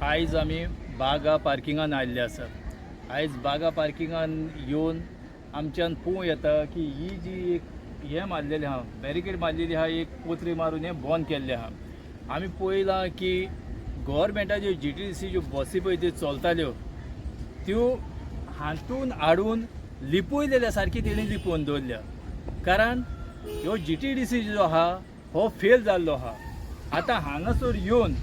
आयज आमी बागा पार्किंगान आयिल्ले आसा। आयज बागा पार्किंगान येवन आमच्यान पळोवं येता की ही जी एक हें मारलेलें आहा, बॅरिकेड मारलेली आहा, एक पोत्री मारून हें बंद केल्लें आहा। आमी पळयलां की गव्हर्मेंटाच्यो GTDC ज्यो बसी पळय त्यो चलताल्यो त्यो हातून हाडून लिपयलेल्या सारकी तेणी लिपोवन दवरल्या। कारण ह्यो GTDC जो आहा हो फेल जाल्लो आहा। आतां हांगासर येवन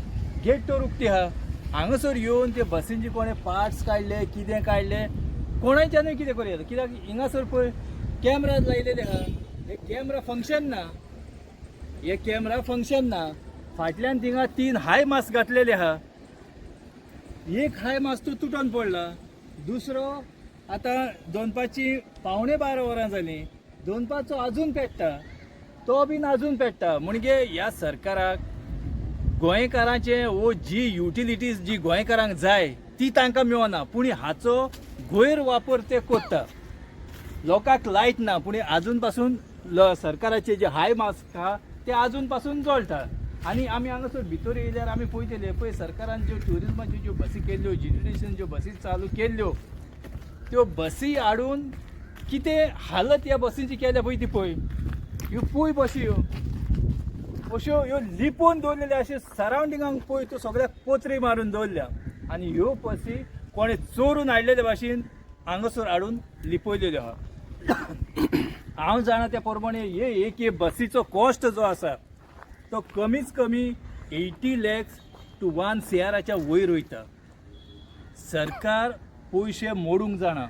गेट तर उक्ती आहा, हांगासर येवन ते बसींचे कोणें पार्ट्स काडले, कितें काडलें, कोणाच्यानूय कितें करूं येता। कित्याक हिंगासर पळय कॅमेरा लायलेले आहा, हे कॅमेरा फंक्शन ना। फाटल्यान थिंगा 3 हाय मास्क घातलेले आहा। एक हाय मास्क तो तुटून पडला, दुसरो आतां दनपारची 11:15 वरां जालीं, दनपारचो आजून पेट्टा, तो बीन आजून पेट्टा। म्हणजे ह्या सरकाराक गोंयकारांचे वो जी युटिलिटीज जी गोंयकारांक जाय ती तांकां मेळना, पूण हाचो गैर वापर ते करता। लोकांक लायट ना, पूण आजून पासून सरकाराचे जे हाय मास्क आहा ते आजून पासून जळटा। आनी आमी हांगासर भितर येयल्यार आमी पळयतले पळय सरकारान ज्यो ट्युरिजमाच्यो ज्यो बसी केल्ल्यो, GTDCन ज्यो बसी चालू केल्ल्यो, त्यो बसी हाडून कितें हालत ह्या बसींची केल्या पळय ती पळय। ह्यो पुय बसी अश्यो ह्यो लिपोवन दवरलेल्यो, अशे सरावंडिंगाक पळय त्यो सगळ्याक पोत्री मारून दवरल्या। आनी ह्यो बसी कोणें चोरून हाडलेले भाशेन हांगासर हाडून लिपयलेल्यो आहा। हांव जाणा त्या प्रमाणे एक बसीचो कॉस्ट जो आसा तो कमीच कमी 80 lakhs to 1 crच्या वयर वयता। सरकार पयशे मोडूंक जाणा,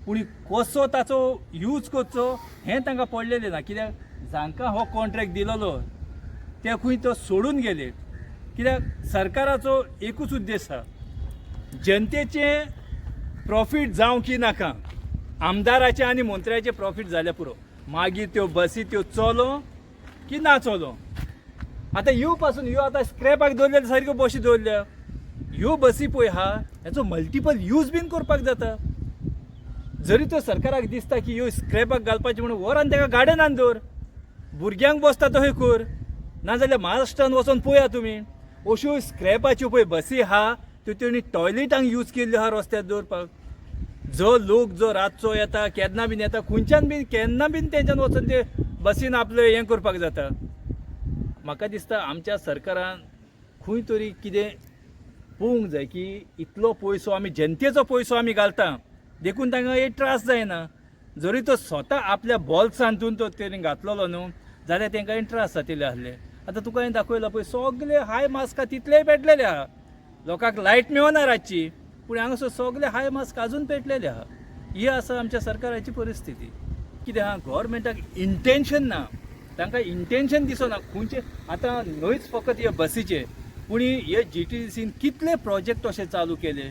पूण कसो ताचो यूज करचो हें तांकां पडलेलें ना। कित्याक जांकां हो कॉन्ट्रॅक्ट दिलोलो ते खंय तो सोडून गेले। कित्याक सरकाराचो एकूच उद्देश आसा, जनतेचें प्रॉफीट जावं की नाका, आमदाराचें आनी मंत्र्याचें प्रॉफीट जाल्यार पुरो, मागीर त्यो बसी त्यो चलो की ना चलो। आतां ह्यो पासून ह्यो आतां स्क्रॅपाक दवरलेल्यो सारक्यो बसी दवरल्या। ह्यो बसी पळय आहा हेचो मल्टिपल यूज बीन करपाक जाता। जरी तो सरकाराक दिसता की ह्यो स्क्रॅपाक घालपाचे म्हणून व्हरान ताका गार्डनान दवर, भुरग्यांक बसता थंय कर, नाजाल्यार महाराष्ट्रान वचोन पळया तुमी अश्यो स्क्रॅपाच्यो पळय बसी आहा त्यो तेणी टॉयलेटांक यूज केल्ल्यो आहा रस्त्यार दवरपाक। जो लोक जो रातचो येता, केन्ना बीन येता, खंयच्यान बीन केन्ना बीन तेंच्यान वचून ते बसीन आपलें हें करपाक जाता। म्हाका दिसता आमच्या सरकारान खंय तरी कितें पळोवंक जाय की इतलो पयसो आमी जनतेचो पयसो आमी घालता, देखून तांकां एक त्रास जायना। जरी तो स्वता आपल्या बॉल्सांतून तो तेणी घातलेलो न्हू जाल्यार तांकां त्रास जातले आसले। आतां तुका हांवें दाखयला पळय सगळे हाय मास्कां तितलेय पेटलेले आहा। लोकांक लायट मेळना रातची, पूण हांगासर सगळे हाय मास्क आजून पेटलेले आहा। ही आसा आमच्या सरकाराची परिस्थिती। कितें आहा, गव्हर्मेंटाक इंटेन्शन ना, तांकां इंटेन्शन दिसना खंयचे। आतां न्हयच फकत हे बसीचे, पूण हे GTDCन कितले प्रोजेक्ट अशे चालू केले,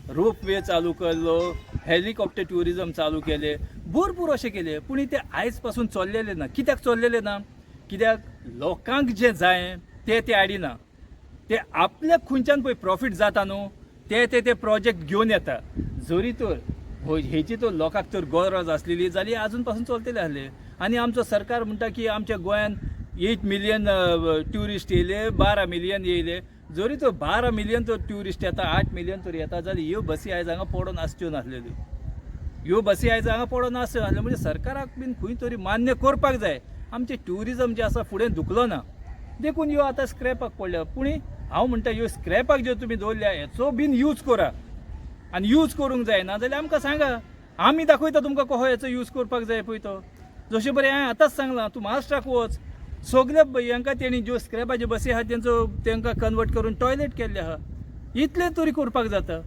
रोपवे चालू केल्लो, हेलिकॉप्टर ट्युरिजम चालू केले, भरपूर अशें केले, पूण ते आयज पासून चल्लेले ना। कित्याक चल्लेले ना? कित्याक लोकांक जें जाय ते हाडिना। ते आपल्याक खंयच्यान पळय प्रॉफीट जाता न्हू ते प्रोजेक्ट घेवन येता। जरी तर हेची तर लोकांक तर गरज आसलेली जाल्यार आजून पासून चलतले आसले। आनी आमचो सरकार म्हणटा की आमच्या गोंयान 8 million ट्युरिस्ट येयले, 12 million येयले। जरी तर 12 million तर ट्युरिस्ट येता, 8 million तर येता जाल्यार ह्यो बसी आयज हांगा पडोन आसच्यो नासलेल्यो। ह्यो बसी आयज हांगा पडोन आसच्यो नासल्यो म्हणजे सरकाराक बीन खंय तरी मान्य करपाक जाय आमचें ट्युरिजम जें आसा फुडें धुकलो ना। देखून ह्यो आतां स्क्रॅपाक पडल्या। पूण हांव म्हणटा ह्यो स्क्रॅपाक ज्यो तुमी दवरल्या हेचो बीन यूज करा, आनी यूज करूंक जाय ना जाल्यार आमकां सांगा, आमी दाखयता तुमकां कसो हेचो यूज करपाक जाय पळय तो। जशें बरें हांवें आतांच सांगलां, तूं महाराष्ट्राक वच, सगळे हांकां तेणी ज्यो स्क्रॅपाच्यो बसी आहा तांकां कन्वर्ट करून टॉयलेट केल्ले आहा। इतलें तरी करपाक जाता।